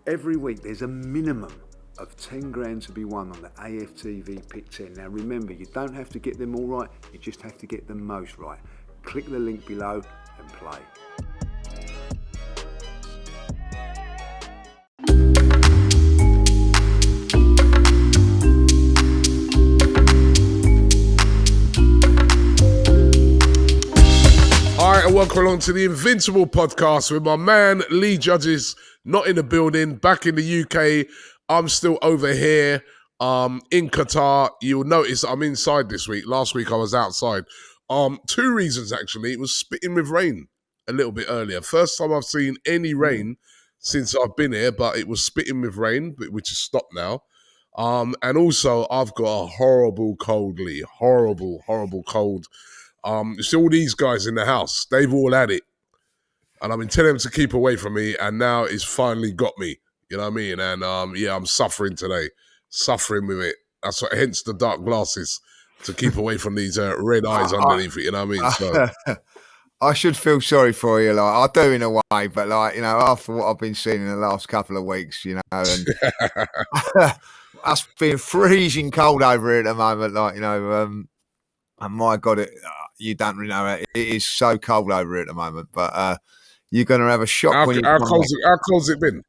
Every week there's a minimum of 10 grand to be won on the AFTV PICK10. Now remember, you don't have to get them all right, you just have to get them most right. Click the link below and play. All right, and welcome along to the Invincible podcast with my man Lee Judges, not in the building, back in the UK. I'm still over here in Qatar. You'll notice I'm inside this week. Last week I was outside. Two reasons, actually. It was spitting with rain a little bit earlier. First time I've seen any rain since I've been here, but it was spitting with rain, which has stopped now. And also, I've got a horrible cold, Lee. Horrible cold. It's all these guys in the house. They've all had it. And I've been telling them to keep away from me, and now it's finally got me. You know what I mean? And I'm suffering today. Suffering with it. That's what, hence the dark glasses, to keep away from these red eyes underneath it. You know what I mean? So I should feel sorry for you. Like, I do in a way, but after what I've been seeing in the last couple of weeks, and us being freezing cold over here at the moment, and my God, you don't really know it is so cold over here at the moment. But you're going to have a shock how when you. How cold's it been?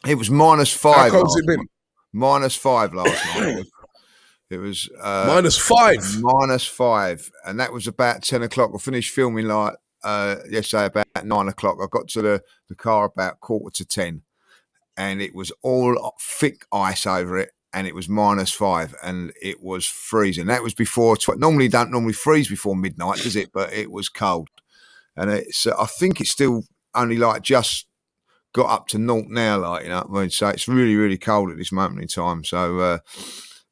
It was -5. How cold's it been? -5 last night. It was -5. -5, and that was about 10 o'clock. I finished filming yesterday about 9 o'clock. I got to the car about 9:45, and it was all thick ice over it. And it was -5, and it was freezing. That was before. Normally, don't normally freeze before midnight, does it? But it was cold, and it's. I think it's still only just got up to naught now. You know what I mean? So it's really, really cold at this moment in time. So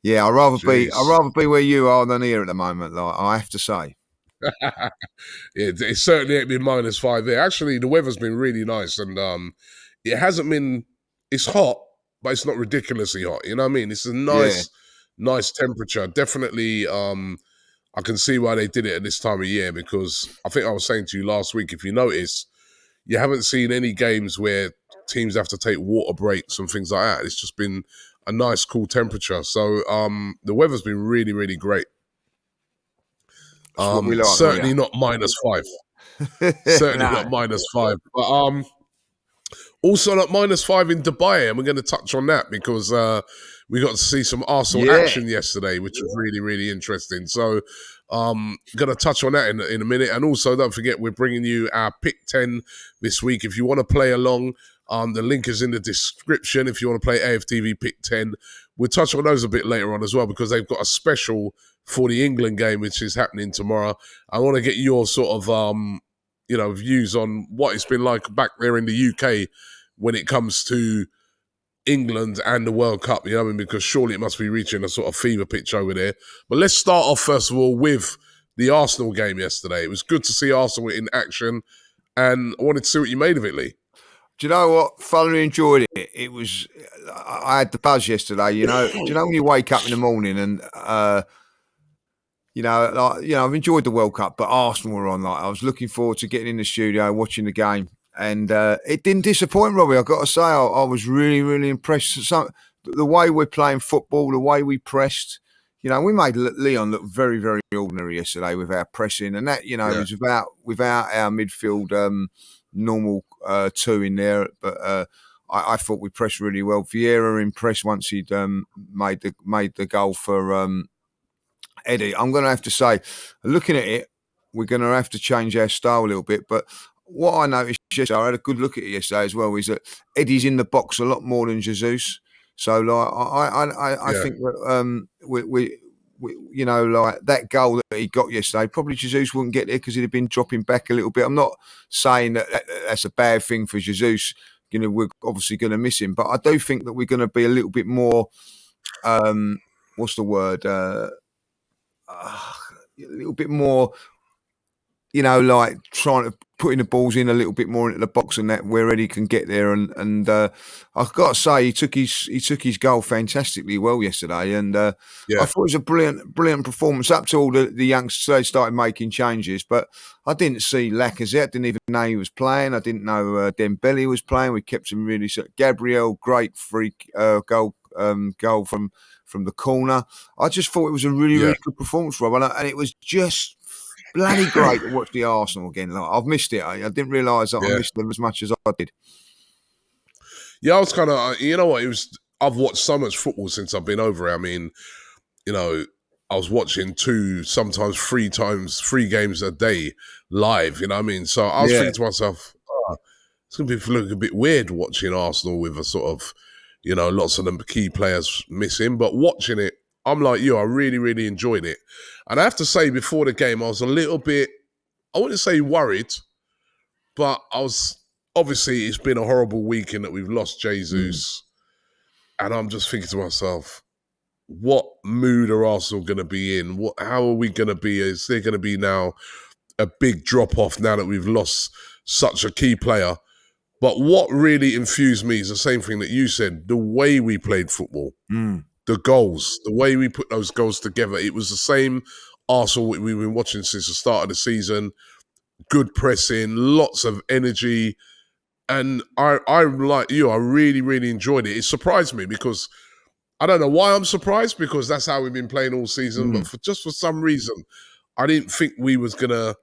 yeah, I'd rather be where you are than here at the moment. I have to say. Yeah, it certainly ain't been -5 there. Actually, the weather's been really nice, and it hasn't been. It's hot, but it's not ridiculously hot. You know what I mean? It's a nice temperature. Definitely, I can see why they did it at this time of year, because I think I was saying to you last week, if you notice, you haven't seen any games where teams have to take water breaks and things like that. It's just been a nice, cool temperature. So the weather's been really, really great. Certainly not -5. Certainly not -5. But also not -5 in Dubai, and we're going to touch on that because we got to see some Arsenal action yesterday, which was really, really interesting. So going to touch on that in a minute. And also, don't forget, we're bringing you our Pick 10 this week. If you want to play along, the link is in the description. If you want to play AFTV Pick 10, we'll touch on those a bit later on as well, because they've got a special for the England game, which is happening tomorrow. I want to get your sort of views on what it's been like back there in the UK when it comes to England and the World Cup, you know what I mean? Because surely it must be reaching a sort of fever pitch over there. But let's start off, first of all, with the Arsenal game yesterday. It was good to see Arsenal in action, and I wanted to see what you made of it, Lee. Do you know what? Thoroughly enjoyed it. It was. I had the buzz yesterday. Do you know when you wake up in the morning and I've enjoyed the World Cup, but Arsenal were on. I was looking forward to getting in the studio, watching the game, and it didn't disappoint, Robbie. I've got to say, I was really, really impressed. The way we're playing football, the way we pressed. We made Leon look very, very ordinary yesterday with our pressing, and that, it was without our midfield normal two in there. But I thought we pressed really well. Vieira impressed once he'd made the goal for Eddie. I'm going to have to say, looking at it, we're going to have to change our style a little bit. But what I noticed yesterday, I had a good look at it yesterday as well, is that Eddie's in the box a lot more than Jesus. So I think that we that goal that he got yesterday, probably Jesus wouldn't get there because he'd have been dropping back a little bit. I'm not saying that that's a bad thing for Jesus. We're obviously going to miss him, but I do think that we're going to be a little bit more. What's the word? A little bit more. Trying to putting the balls in a little bit more into the box and that where Eddie can get there. And I've got to say he took his goal fantastically well yesterday. And I thought it was a brilliant performance up to all the youngsters. They started making changes, but I didn't see Lacazette. Didn't even know he was playing. I didn't know Dembele was playing. We kept him really. Gabriel, great free goal from the corner. I just thought it was a really good performance, Rob, and it was just bloody great to watch the Arsenal again. Like, I've missed it. I didn't realise that I missed them as much as I did. Yeah, I was kind of, you know what, I've watched so much football since I've been over here. I mean, you know, I was watching 2, sometimes 3 games a day live, you know what I mean? So I was thinking to myself, it's going to be looking a bit weird watching Arsenal with a sort of, you know, lots of the key players missing. But watching it, I'm like you, I really, really enjoyed it. And I have to say, before the game, I was a little bit, I wouldn't say worried, but I was, obviously, it's been a horrible weekend that we've lost Jesus. And I'm just thinking to myself, what mood are Arsenal going to be in? How are we going to be? Is there going to be now a big drop-off now that we've lost such a key player? But what really infused me is the same thing that you said, the way we played football, the goals, the way we put those goals together. It was the same Arsenal we've been watching since the start of the season. Good pressing, lots of energy. And I like you, I really, really enjoyed it. It surprised me because I don't know why I'm surprised, because that's how we've been playing all season. But for some reason, I didn't think we was going to...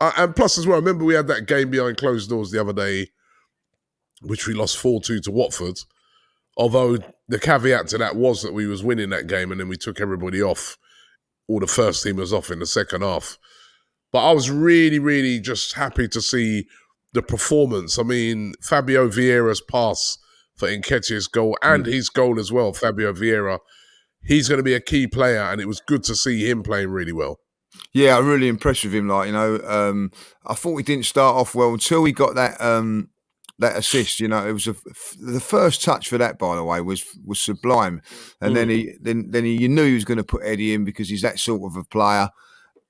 and plus as well, I remember we had that game behind closed doors the other day, which we lost 4-2 to Watford. Although the caveat to that was that we was winning that game and then we took everybody off. All the first teamers off in the second half. But I was really, really just happy to see the performance. I mean, Fabio Vieira's pass for Nketiah's goal and his goal as well, Fabio Vieira, he's going to be a key player, and it was good to see him playing really well. Yeah, I'm really impressed with him. Like, you know, I thought we didn't start off well until he got that assist. You know, it was the first touch for that, by the way, was sublime. And then you knew he was going to put Eddie in because he's that sort of a player.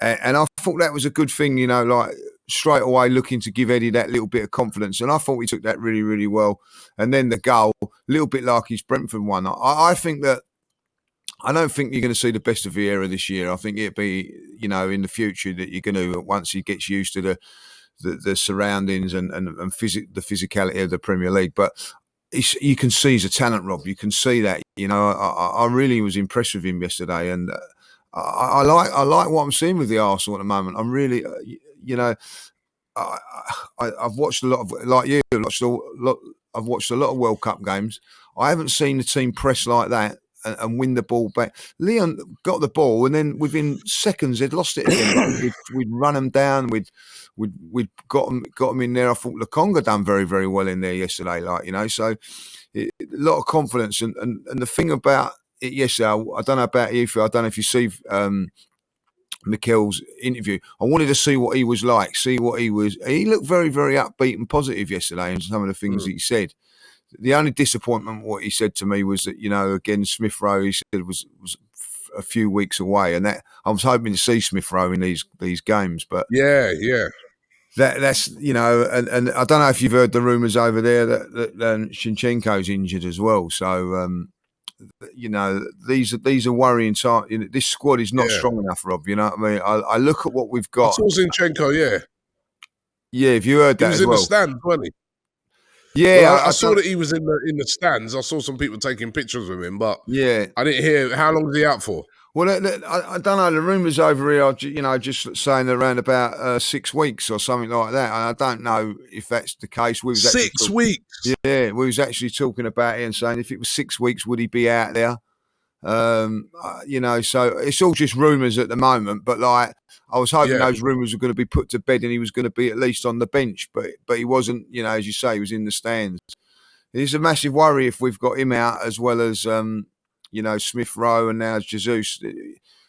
And I thought that was a good thing, you know, like straight away looking to give Eddie that little bit of confidence. And I thought we took that really, really well. And then the goal, a little bit like his Brentford one. I think that I don't think you're going to see the best of Vieira this year. I think it'd be, you know, in the future that you're going to, once he gets used to the surroundings and the physicality of the Premier League. But you can see he's a talent, Rob. You can see that. You know, I really was impressed with him yesterday, and I like what I'm seeing with the Arsenal at the moment. I'm really, you know, I've watched a lot of, like you, I've watched a lot of World Cup games. I haven't seen the team press like that and win the ball back. Leon got the ball, and then within seconds they'd lost it again. We'd run them down. We'd got them in there. I thought Lokonga done very, very well in there yesterday. Like, you know, so a lot of confidence. And the thing about it yesterday, I don't know about you, Phil. I don't know if you see Mikel's interview. I wanted to see what he was like, see what he was. He looked very, very upbeat and positive yesterday in some of the things that he said. The only disappointment, what he said to me, was that, you know, again, Smith Rowe, he said was a few weeks away, and that I was hoping to see Smith Rowe in these games, but yeah, that's, you know, and I don't know if you've heard the rumours over there that Shinchenko's injured as well. So you know, these are worrying times. You know, this squad is not strong enough, Rob. You know what I mean? I look at what we've got. I saw Zinchenko, yeah. Have you heard that? He was as in well? the stands, wasn't he? Yeah, well, I saw that he was in the stands. I saw some people taking pictures with him, but yeah, I didn't hear how long was he out for. Well, I don't know. The rumours over here are, you know, just saying around about 6 weeks or something like that. And I don't know if that's the case. 6 weeks? Yeah, we was actually talking about it and saying if it was 6 weeks, would he be out there? You know, so it's all just rumours at the moment. But like, I was hoping those rumours were going to be put to bed and he was going to be at least on the bench. But he wasn't. You know, as you say, he was in the stands. It's a massive worry if we've got him out as well as you know, Smith Rowe and now Jesus.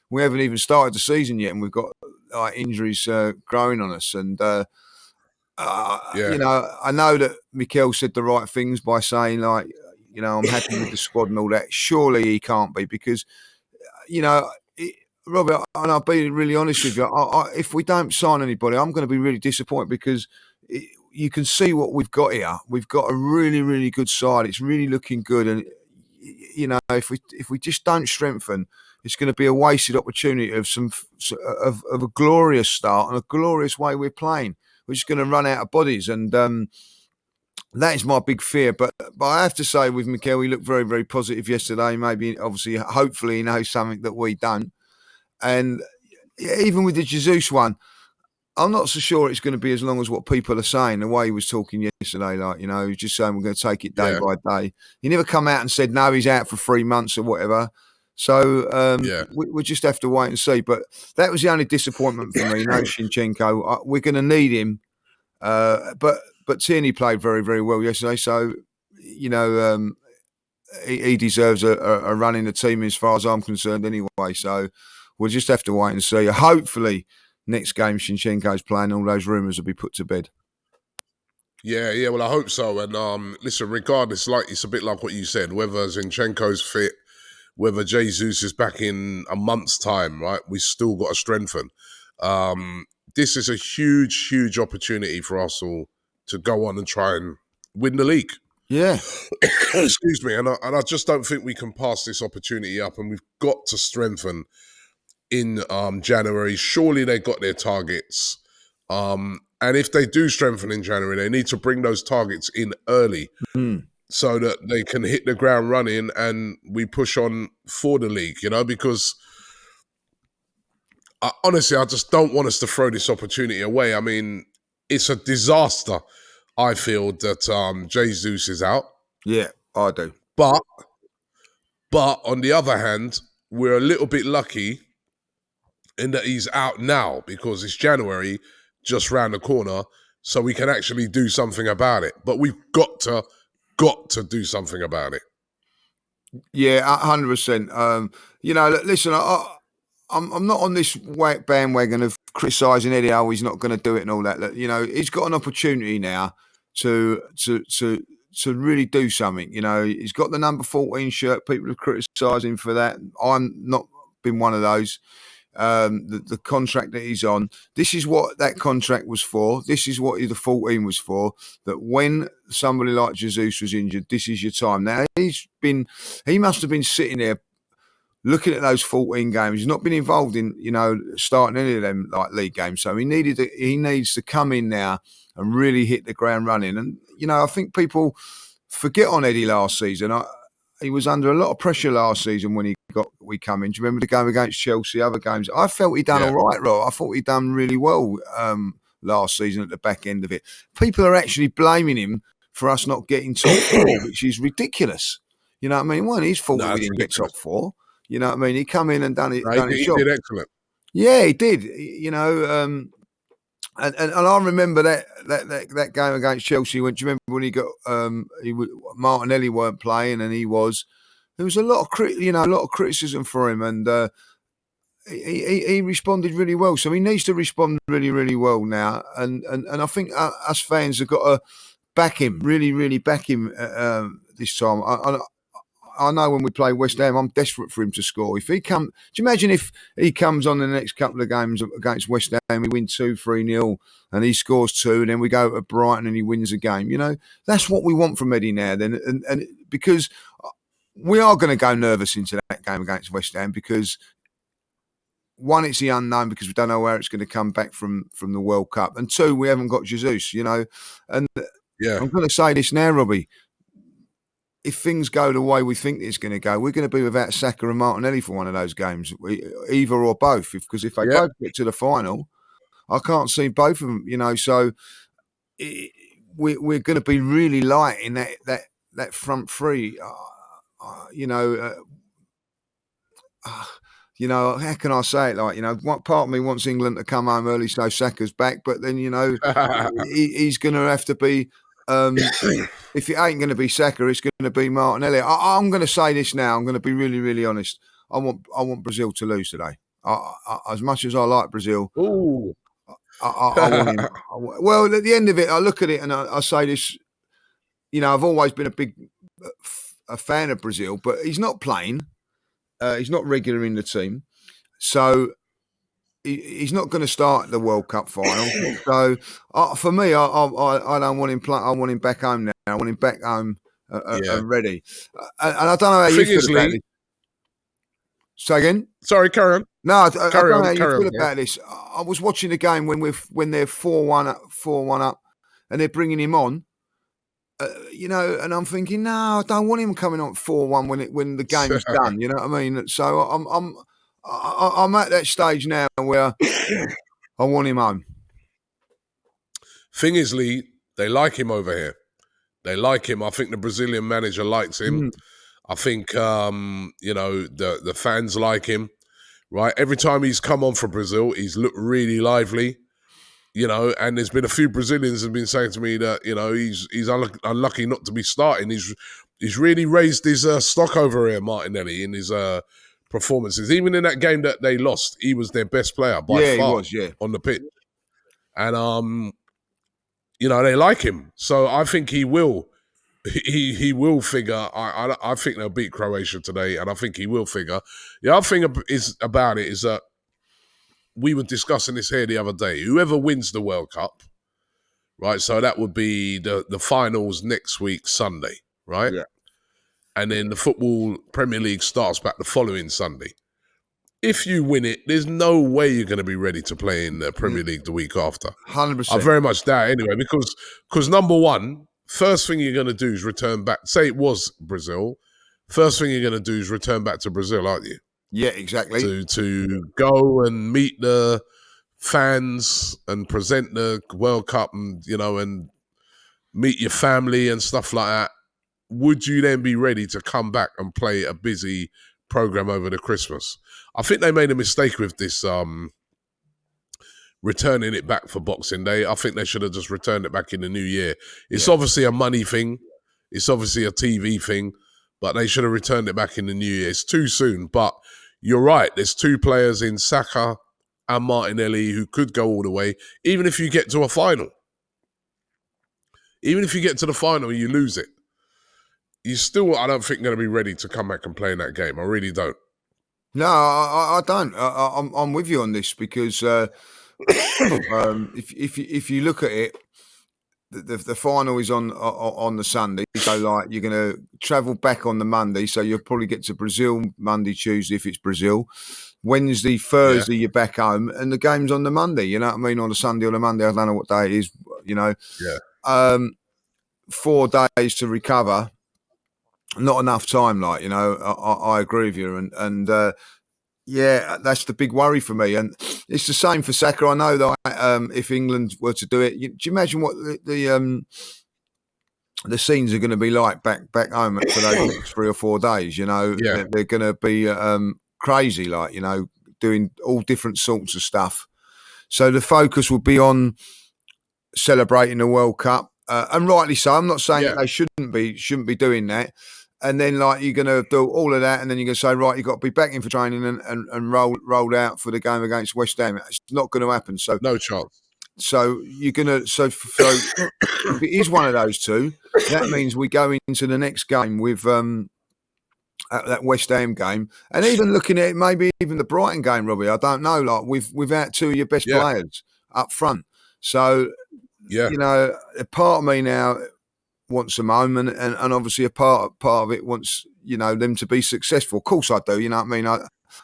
We haven't even started the season yet, and we've got like injuries growing on us. And you know, I know that Mikel said the right things by saying, like, you know, I'm happy with the squad and all that. Surely he can't be, because, you know, Robert, and I'll be really honest with you. If we don't sign anybody, I'm going to be really disappointed because you can see what we've got here. We've got a really, really good side. It's really looking good, and if we just don't strengthen, it's going to be a wasted opportunity of of a glorious start and a glorious way we're playing. We're just going to run out of bodies, and that is my big fear. But I have to say, with Mikel, he looked very, very positive yesterday. Maybe, obviously, hopefully, he knows something that we don't. And even with the Jesus one, I'm not so sure it's going to be as long as what people are saying. The way he was talking yesterday, he was just saying we're going to take it day by day. He never come out and said, no, he's out for 3 months or whatever. So we just have to wait and see. But that was the only disappointment for me. No Shinchenko. We're going to need him. But Tierney played very, very well yesterday. So, he deserves a run in the team as far as I'm concerned anyway. So we'll just have to wait and see. Hopefully, next game Shinchenko's playing, all those rumours will be put to bed. Yeah, well, I hope so. And listen, regardless, it's a bit like what you said, whether Zinchenko's fit, whether Jesus is back in a month's time, right, we still got to strengthen. This is a huge, huge opportunity for Arsenal to go on and try and win the league. Yeah. Excuse me. And I just don't think we can pass this opportunity up, and we've got to strengthen in January. Surely they got their targets. And if they do strengthen in January, they need to bring those targets in early so that they can hit the ground running and we push on for the league, because honestly, I just don't want us to throw this opportunity away. I mean, it's a disaster, I feel, that Jesus is out. Yeah, I do. But on the other hand, we're a little bit lucky in that he's out now because it's January, just round the corner, so we can actually do something about it. But we've got to do something about it. Yeah, 100%. Listen, I'm not on this bandwagon of criticising Eddie Howe. He's not going to do it and all that. He's got an opportunity now to really do something. He's got the number 14 shirt. People are criticising for that. I'm not been one of those. The contract that he's on, this is what that contract was for. This is what the 14 was for. That when somebody like Jesus was injured, this is your time. Now he must have been sitting there looking at those 14 games. He's not been involved in starting any of them like league games. So he needs to come in now and really hit the ground running. And I think people forget on Eddie last season. He was under a lot of pressure last season when we come in. Do you remember the game against Chelsea, other games? I felt he'd done all right, Rob. I thought he'd done really well last season at the back end of it. People are actually blaming him for us not getting top four, which is ridiculous. You know what I mean? It wasn't his fault that we didn't get top four. You know what I mean? He come in and done his job. He did excellent. Yeah, he did. And I remember that game against Chelsea. Do you remember when he got Martinelli weren't playing and he was? There was a lot of criticism for him, and he responded really well. So he needs to respond really, really well now. And I think us fans have got to back him, really, really back him this time. I know when we play West Ham, I'm desperate for him to score. If he do you imagine if he comes on the next couple of games against West Ham, we win 2-3-0 and he scores 2, and then we go to Brighton and he wins a game. That's what we want from Eddie now. Then, and because we are going to go nervous into that game against West Ham because one, it's the unknown because we don't know where it's going to come back from the World Cup, and two, we haven't got Jesus. And I'm going to say this now, Robbie. If things go the way we think it's going to go, we're going to be without Saka and Martinelli for one of those games, either or both. Because if they both get to the final, I can't see both of them. So we're going to be really light in that front three. How can I say it? What part of me wants England to come home early so Saka's back, but then he's going to have to be. If it ain't going to be Saka, it's going to be Martinelli. I'm going to say this now. I'm going to be really, really honest. I want Brazil to lose today. As much as I like Brazil, I want him. Well, at the end of it, I look at it and I say this. I've always been a fan of Brazil, but he's not playing. He's not regular in the team. So he's not going to start the World Cup final. So for me, I don't want him play. I want him back home now. I want him back home and ready. And I don't know how you feel about this. Say again? Sorry, carry on. No, I don't know how you feel about this. I was watching the game when they're 4-1 up, and they're bringing him on. And I'm thinking, no, I don't want him coming on 4-1 when the game's done. You know what I mean? So I'm at that stage now where I want him home. Thing is, Lee, they like him over here. They like him. I think the Brazilian manager likes him. I think the fans like him. Right, every time he's come on for Brazil, he's looked really lively. And there's been a few Brazilians have been saying to me that he's unlucky not to be starting. He's really raised his stock over here, Martinelli, in his performances. Even in that game that they lost, he was their best player by far on the pitch. And they like him, so I think he will. He will figure. I think they'll beat Croatia today, and I think he will figure. The other thing about it is that we were discussing this here the other day. Whoever wins the World Cup, right? So that would be the finals next week, Sunday, right? Yeah. And then the Football Premier League starts back the following Sunday. If you win it, there's no way you're going to be ready to play in the Premier League the week after. 100%. I very much doubt anyway, because number one, first thing you're going to do is return back. Say it was Brazil. First thing you're going to do is return back to Brazil, aren't you? Yeah, exactly. To go and meet the fans and present the World Cup and meet your family and stuff like that. Would you then be ready to come back and play a busy program over the Christmas? I think they made a mistake with this returning it back for Boxing Day. I think they should have just returned it back in the new year. It's obviously a money thing. It's obviously a TV thing, but they should have returned it back in the new year. It's too soon, but you're right. There's two players in Saka and Martinelli who could go all the way, even if you get to a final. Even if you get to the final and you lose it, you still, I don't think, going to be ready to come back and play in that game. I really don't. No, I don't. I'm with you on this because if you look at it, the final is on the Sunday, so like you're going to travel back on the Monday, so you'll probably get to Brazil Monday, Tuesday if it's Brazil. Wednesday, Thursday, you're back home, and the game's on the Monday. You know what I mean? On the Sunday or the Monday, I don't know what day it is. 4 days to recover. Not enough time, I agree with you, and that's the big worry for me, and it's the same for Saka. I know that if England were to do it, do you imagine what the scenes are going to be like back home for those next 3 or 4 days? They're going to be crazy, doing all different sorts of stuff. So the focus will be on celebrating the World Cup, and rightly so. I'm not saying that they shouldn't be doing that. And then, you're going to do all of that, and then you're going to say, right, you've got to be back in for training and roll out for the game against West Ham. It's not going to happen. So no chance. So you're going to so if it is one of those two, that means we go into the next game with that West Ham game, and even looking at it, maybe even the Brighton game, Robbie. I don't know, without two of your best players up front. So part of me now wants them home, and obviously a part of it wants them to be successful. Of course I do. You know what I mean?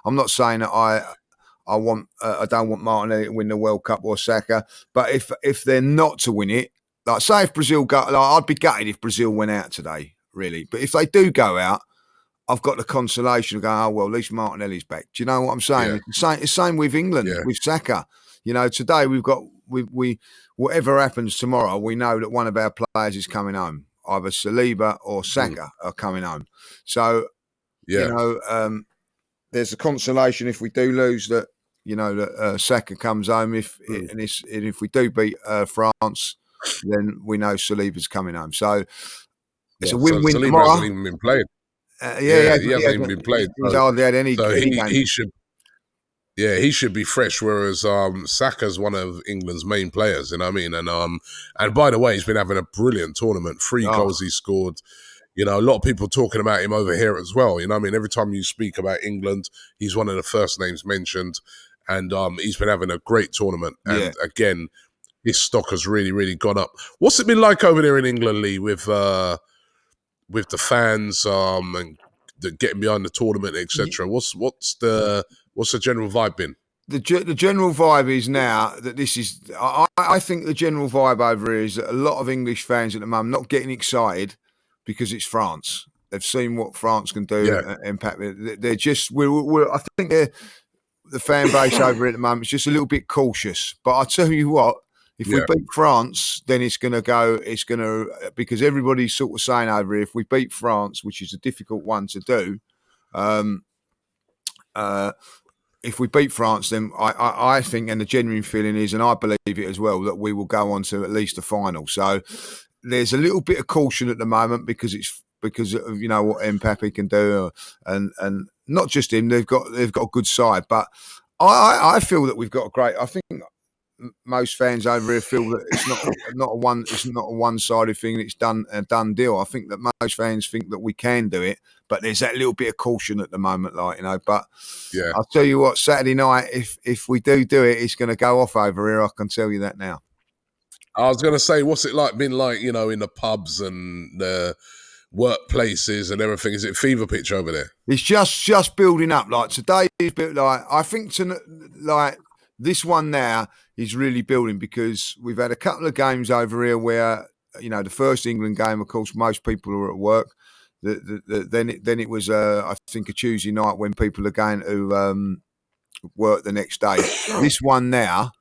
I'm not saying that I don't want Martinelli to win the World Cup or Saka, but if they're not to win it, say if Brazil go, I'd be gutted if Brazil went out today, really. But if they do go out, I've got the consolation of going, oh well, at least Martinelli's back. Do you know what I'm saying? It's the same with England with Saka. Today we've got we whatever happens tomorrow, we know that one of our players is coming home. Either Saliba or Saka are coming home. So, there's a consolation if we do lose that, that Saka comes home. If we do beat France, then we know Saliba's coming home. So it's a win-win. Saliba hasn't even been played. He hasn't even been played. He's hardly had any. So he should. Yeah, he should be fresh, whereas Saka's one of England's main players, you know what I mean? And by the way, he's been having a brilliant tournament. 3 goals he scored. You know, a lot of people talking about him over here as well. You know what I mean? Every time you speak about England, he's one of the first names mentioned. And he's been having a great tournament. And again, his stock has really, really gone up. What's it been like over there in England, Lee, with the fans and getting behind the tournament, etc.? What's the general vibe been? The general vibe is now that this is. I think the general vibe over here is that a lot of English fans at the moment not getting excited because it's France. They've seen what France can do and impact. They're just. I think the fan base over here at the moment is just a little bit cautious. But I tell you what, if we beat France, then it's going to go. It's going to, because everybody's sort of saying over here, if we beat France, which is a difficult one to do. If we beat France, then I think, and the genuine feeling is, and I believe it as well, that we will go on to at least the final. So there's a little bit of caution at the moment because of, you know, what Mbappe can do, and not just him. They've got a good side, but I feel that we've got a great. I think most fans over here feel that it's not a one-sided thing. It's a done deal. I think that most fans think that we can do it, but there's that little bit of caution at the moment, like, you know. But I'll tell you what, Saturday night, if we do it, it's going to go off over here. I can tell you that now. I was going to say, what's it been like, you know, in the pubs and the workplaces and everything? Is it fever pitch over there? It's just building up. Like today is bit like, I think like this one now is really building, because we've had a couple of games over here where, you know, the first England game, of course, most people are at work. Then it was I think a Tuesday night when people are going to work the next day. This one now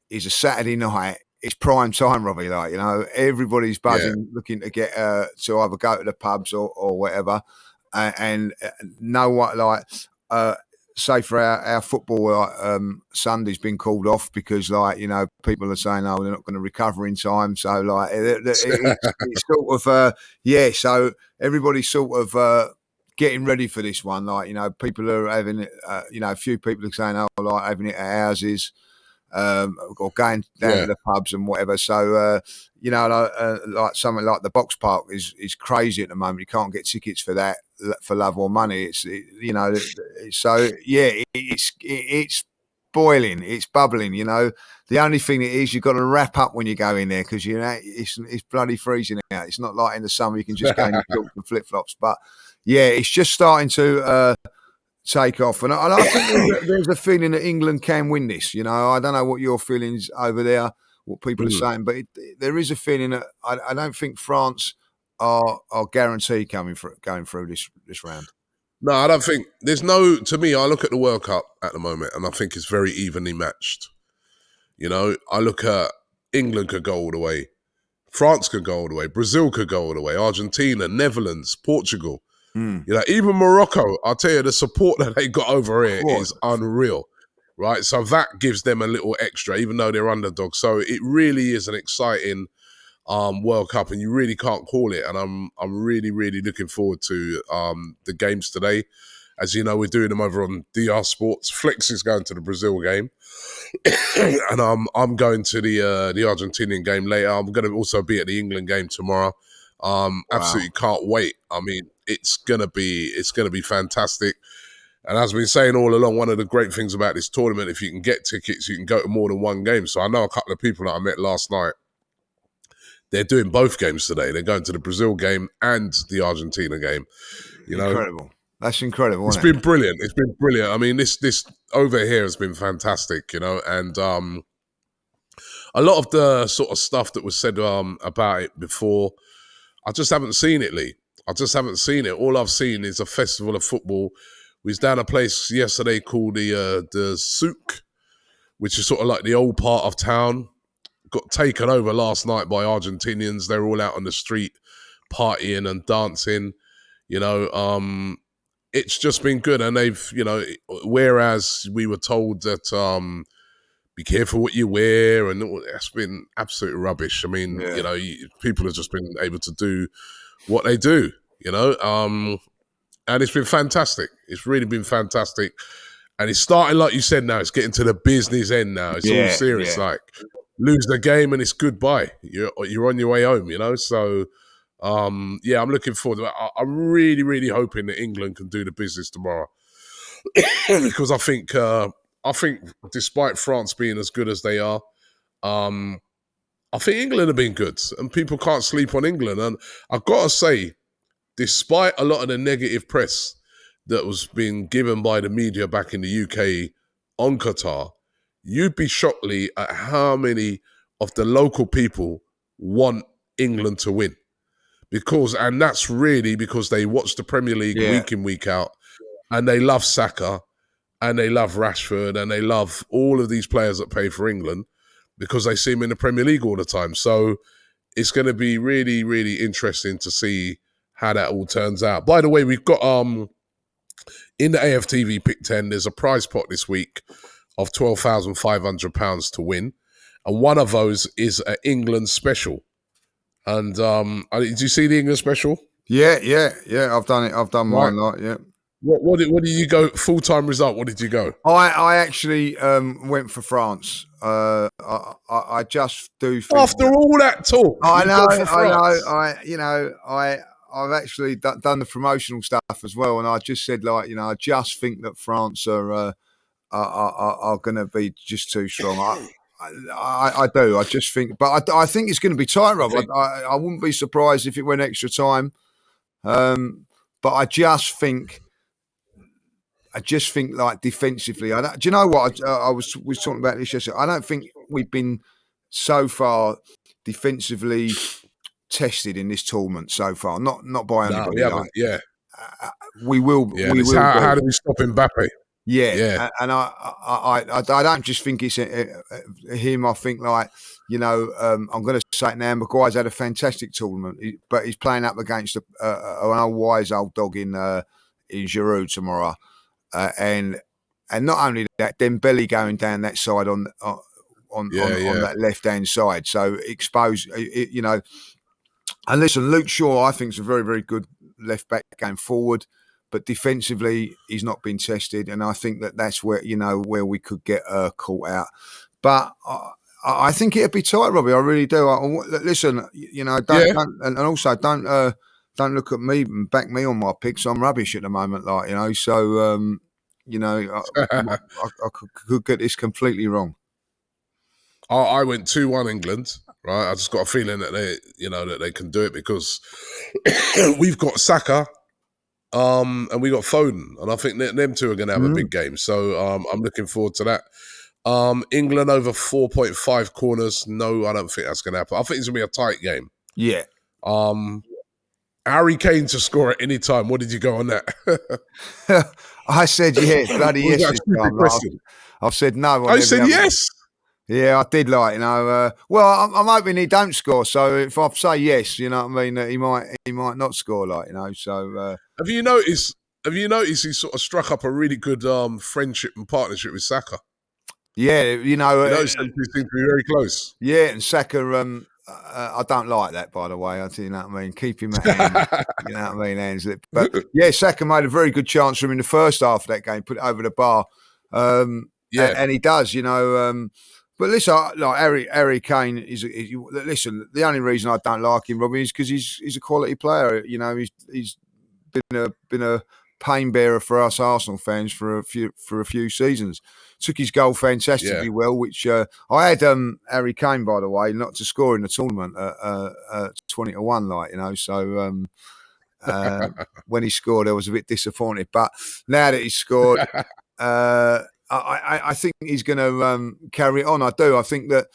is a Saturday night. It's prime time, Robbie. Like, you know, everybody's buzzing, looking to get to either go to the pubs or whatever. And know what, like, say for our football, Sunday's been called off because, like, you know, people are saying, oh, they're not going to recover in time. So, like, it's sort of, so everybody's sort of getting ready for this one. Like, you know, people are having it, you know, a few people are saying, oh, like, having it at houses. Or going down to the pubs and whatever. So, you know, like something like the Box Park is crazy at the moment. You can't get tickets for that for love or money. You know, so it's boiling, it's bubbling. You know, the only thing it is, you've got to wrap up when you go in there, because, you know, it's bloody freezing out. It's not like in the summer you can just go in your shorts and flip flops. But it's just starting to take off, and I think there's a feeling that England can win this. You know, I don't know what your feelings over there, what people are saying, but there is a feeling that I don't think France are guaranteed going through this round. No, I don't think there's no. To me, I look at the World Cup at the moment, and I think it's very evenly matched. You know, I look at England could go all the way, France could go all the way, Brazil could go all the way, Argentina, Netherlands, Portugal. You know, even Morocco, I'll tell you, the support that they got over here is unreal, right? So that gives them a little extra, even though they're underdogs. So it really is an exciting World Cup, and you really can't call it. And I'm really, really looking forward to the games today. As you know, we're doing them over on DR Sports. Flex is going to the Brazil game, and I'm going to the Argentinian game later. I'm going to also be at the England game tomorrow. Absolutely can't wait. I mean, it's gonna be fantastic. And as we've been saying all along, one of the great things about this tournament, if you can get tickets, you can go to more than one game. So I know a couple of people that I met last night, they're doing both games today. They're going to the Brazil game and the Argentina game. You know, incredible. That's incredible. It's been brilliant. It's been brilliant. I mean, this over here has been fantastic, you know, and a lot of the sort of stuff that was said about it before, I just haven't seen it, Lee. I just haven't seen it. All I've seen is a festival of football. We was down a place yesterday called the Souk, which is sort of like the old part of town. Got taken over last night by Argentinians. They were all out on the street partying and dancing. You know, it's just been good. And they've, you know, whereas we were told that be careful what you wear, and that's been absolute rubbish. I mean, you know, people have just been able to do what they do, you know, and it's been fantastic. It's really been fantastic. And it's starting, like you said, now it's getting to the business end now. It's all serious, like lose the game and it's goodbye. You're on your way home, you know. So Yeah, I'm looking forward to it. I'm really, really hoping that England can do the business tomorrow because I think despite France being as good as they are, I think England have been good, and people can't sleep on England. And I've got to say, despite a lot of the negative press that was being given by the media back in the UK on Qatar, you'd be shocked, Lee, at how many of the local people want England to win. And that's really because they watch the Premier League week in, week out, and they love Saka, and they love Rashford, and they love all of these players that play for England because they see them in the Premier League all the time. So it's going to be really, really interesting to see how that all turns out. By the way, we've got in the AFTV PICK10, there's a prize pot this week of £12,500 to win, and one of those is an England special. And did you see the England special? Yeah. I've done it. I've done mine. Right. Yeah. What did you go? Full-time result. What did you go? I actually went for France. I just do. Think After all that talk, I've actually done the promotional stuff as well, and I just said, like, I just think that France are going to be just too strong. I do. I just think, but I think it's going to be tight, Rob. I wouldn't be surprised if it went extra time. But I just think like defensively. Do you know what? I was talking about this yesterday. I don't think we've been so far defensively tested in this tournament so far. Not by anybody. We haven't. We will. Yeah. How do we stop Mbappe? Yeah. And I don't just think it's him. I think, like, I'm going to say it now. Maguire's had a fantastic tournament, but he's playing up against an old wise old dog in Giroud tomorrow, and not only that, Dembele going down that side on that left hand side, so exposed. And listen, Luke Shaw, I think, is a very, very good left back going forward. But defensively, he's not been tested, and I think that's where where we could get caught out. But I think it'd be tight, Robbie. I really do. Listen, don't and also don't look at me and back me on my picks. I'm rubbish at the moment, So I could get this completely wrong. I went 2-1 England. Right, I just got a feeling that they can do it because we've got Saka. And we got Foden, and I think them two are going to have a big game. So I'm looking forward to that. England over 4.5 corners. No, I don't think that's going to happen. I think it's going to be a tight game. Yeah. Harry Kane to score at any time. What did you go on that? I said yes, bloody yes. I've said no. I said yes. Yeah, I did. Well, I'm hoping he don't score. So if I say yes, you know what I mean, he might not score. So. Have you noticed he sort of struck up a really good friendship and partnership with Saka? Yeah, they seem to be very close. Yeah, and Saka, I don't like that, by the way. You know what I mean? Keep him at hand. You know what I mean? Hands. But yeah, Saka made a very good chance for him in the first half of that game, put it over the bar. And he does, But listen, like Harry Kane listen. The only reason I don't like him, Robbie, is because he's a quality player. He's been a pain bearer for us Arsenal fans for a few seasons. Took his goal fantastically well, which I had Harry Kane, by the way, not to score in the tournament at 20-1, So when he scored, I was a bit disappointed. But now that he's scored. I think he's going to carry it on. I do. I think that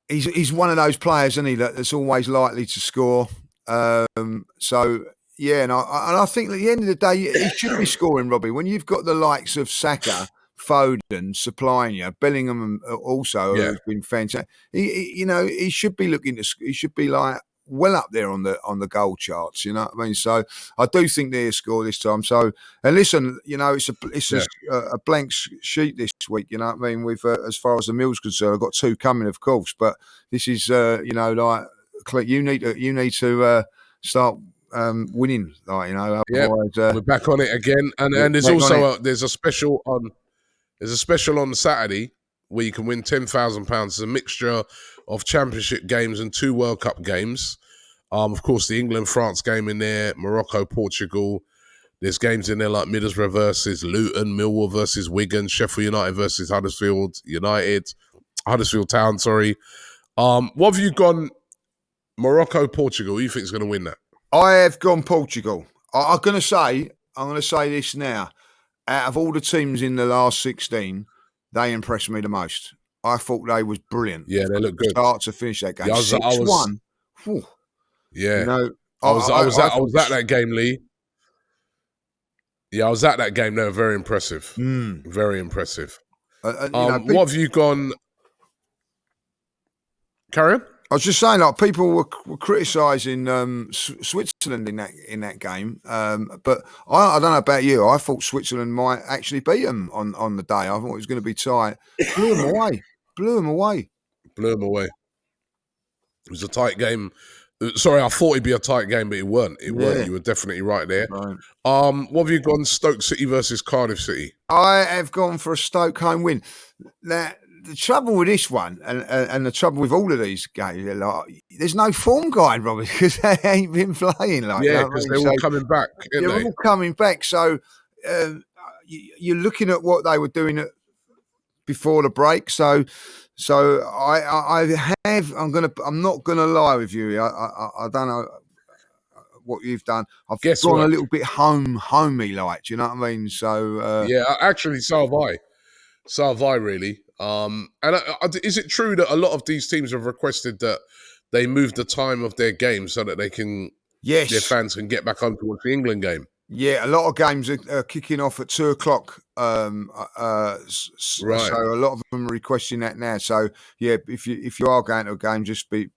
he's one of those players, isn't he, that's always likely to score. So yeah, and I think at the end of the day, he should be scoring, Robbie. When you've got the likes of Saka, Foden supplying you, Bellingham also has been fantastic. He should be he should be like well up there on the goal charts, you know what I mean? So I do think they'll score this time. So, and listen, it's a blank sheet this week, you know what I mean? With as far as the mill's concerned, I've got two coming, of course, but this is like you need to start winning, otherwise, we're back on it again, and there's also there's a special on Saturday where you can win £10,000. It's a mixture of Championship games and 2 World Cup games. Of course, the England-France game in there, Morocco-Portugal. There's games in there like Middlesbrough versus Luton, Millwall versus Wigan, Sheffield United versus Huddersfield Town, sorry. What have you gone Morocco-Portugal? Who do you think is going to win that? I have gone Portugal. I'm going to say this now. Out of all the teams in the last 16, they impressed me the most. I thought they was brilliant. Yeah, they look good. Start to finish that game. Yeah, 6-1. Yeah. You know, I was at that game, Lee. Yeah, I was at that game. They were very impressive. Very impressive. What have you gone? Carry on. I was just saying, like, people were criticising Switzerland in that game, but I don't know about you. I thought Switzerland might actually beat them on the day. I thought it was going to be tight. Blew them away. It was a tight game. Sorry, I thought it'd be a tight game, but it weren't. It weren't. You were definitely right there. Right. What have you gone? Stoke City versus Cardiff City. I have gone for a Stoke home win. Now, the trouble with this one, and the trouble with all of these games, like, there's no form guide, Robbie, because they ain't been playing. Because they're all coming back. They're all coming back. So you're looking at what they were doing before the break. So I'm not gonna lie with you. I don't know what you've done. I've gone a little bit homey, like. Do you know what I mean? So yeah, actually, so have I. So have I, really. And is it true that a lot of these teams have requested that they move the time of their game so that they can, their fans can get back home to watch the England game? Yeah, a lot of games are kicking off at 2:00. Right. So a lot of them are requesting that now. So yeah, if you are going to a game, just be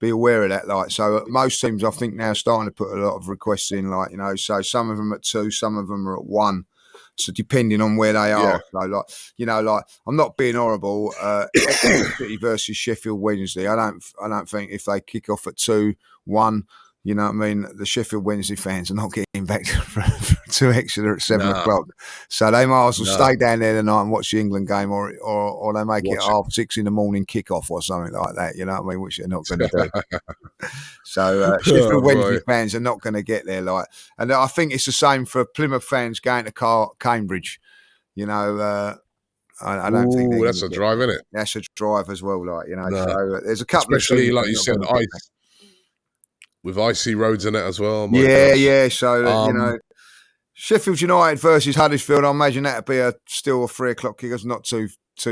aware of that. Like, so most teams, I think, now are starting to put a lot of requests in. Like, you know, so some of them at 2, some of them are at 1. So depending on where they are, so like, you know, like, I'm not being horrible. City versus Sheffield Wednesday. I don't think if they kick off at 2-1, you know what I mean, the Sheffield Wednesday fans are not getting back to Exeter at 7:00. So they might as well stay down there tonight and watch the England game, or they make it 6:30 in the morning kick-off or something like that, you know what I mean, which they're not going to do. So Sheffield Wednesday fans are not going to get there. Like, and I think it's the same for Plymouth fans going to Cambridge. You know, I don't think that's a drive, isn't it? That's a drive as well, like, you know. So there's a couple, especially like you said, with icy roads in it as well. Yeah. So you know, Sheffield United versus Huddersfield, I imagine that'd be still a 3:00 kick. It's not too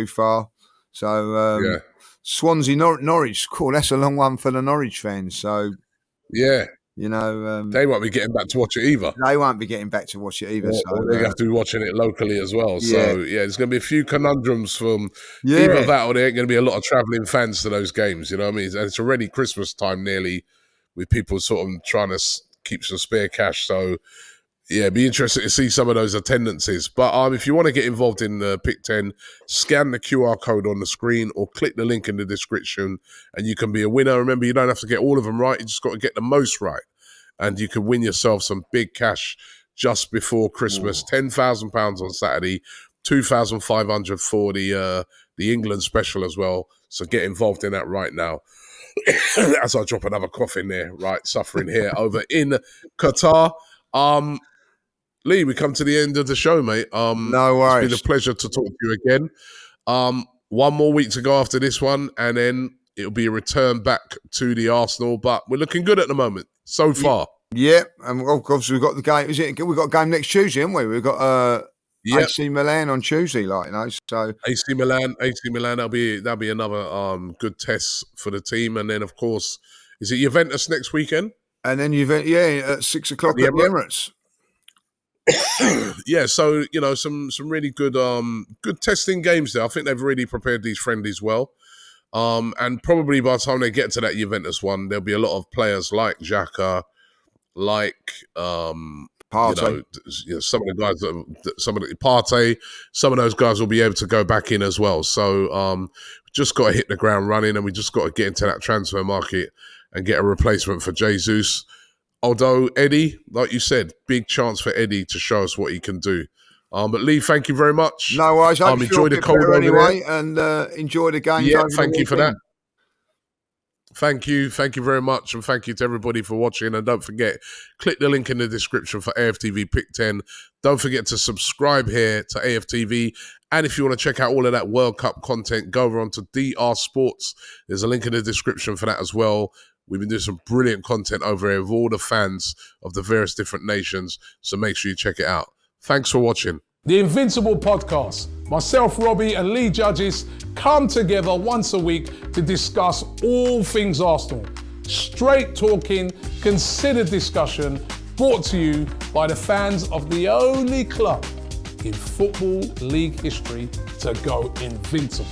far. So Swansea Norwich, cool. That's a long one for the Norwich fans. So yeah, you know, they won't be getting back to watch it either. They won't be getting back to watch it either. So they have to be watching it locally as well. So yeah, there's going to be a few conundrums from either that, or there ain't going to be a lot of travelling fans to those games. You know what I mean? And it's already Christmas time nearly, with people sort of trying to keep some spare cash. So yeah, it'd be interesting to see some of those attendances. But if you want to get involved in the Pick 10, scan the QR code on the screen or click the link in the description and you can be a winner. Remember, you don't have to get all of them right. You just got to get the most right. And you can win yourself some big cash just before Christmas. £10,000 on Saturday, 2,500 for the England special as well. So get involved in that right now. As I drop another cough in there, right, suffering here over in Qatar. Lee, we come to the end of the show, mate. No worries. It's been a pleasure to talk to you again. One more week to go after this one, and then it'll be a return back to the Arsenal. But we're looking good at the moment so far. Yeah, and obviously we've got the game. We've got a game next Tuesday, haven't we? We've got AC Milan on Tuesday, like, you know. So AC Milan, that'll be another good test for the team. And then, of course, is it Juventus next weekend? And then Juventus, at 6:00 at the Emirates. Yeah, so you know, some really good testing games there. I think they've really prepared these friendlies well. And probably by the time they get to that Juventus one, there'll be a lot of players like Xhaka, like Partey. You know, some of the guys, Partey, some of those guys will be able to go back in as well. So we just got to hit the ground running, and we just got to get into that transfer market and get a replacement for Jesus. Although Eddie, like you said, big chance for Eddie to show us what he can do. But Lee, thank you very much. No worries. I enjoy the cold over anyway, there. and enjoy the games. Yeah, over thank the you for that. weekend. Thank you very much, and thank you to everybody for watching. And don't forget, click the link in the description for AFTV Pick10. Don't forget to subscribe here to AFTV. And if you want to check out all of that World Cup content, go over onto DR Sports. There's a link in the description for that as well. We've been doing some brilliant content over here with all the fans of the various different nations. So make sure you check it out. Thanks for watching. The Invincible podcast. Myself, Robbie, and Lee Judges come together once a week to discuss all things Arsenal. Straight talking, considered discussion, brought to you by the fans of the only club in Football League history to go invincible.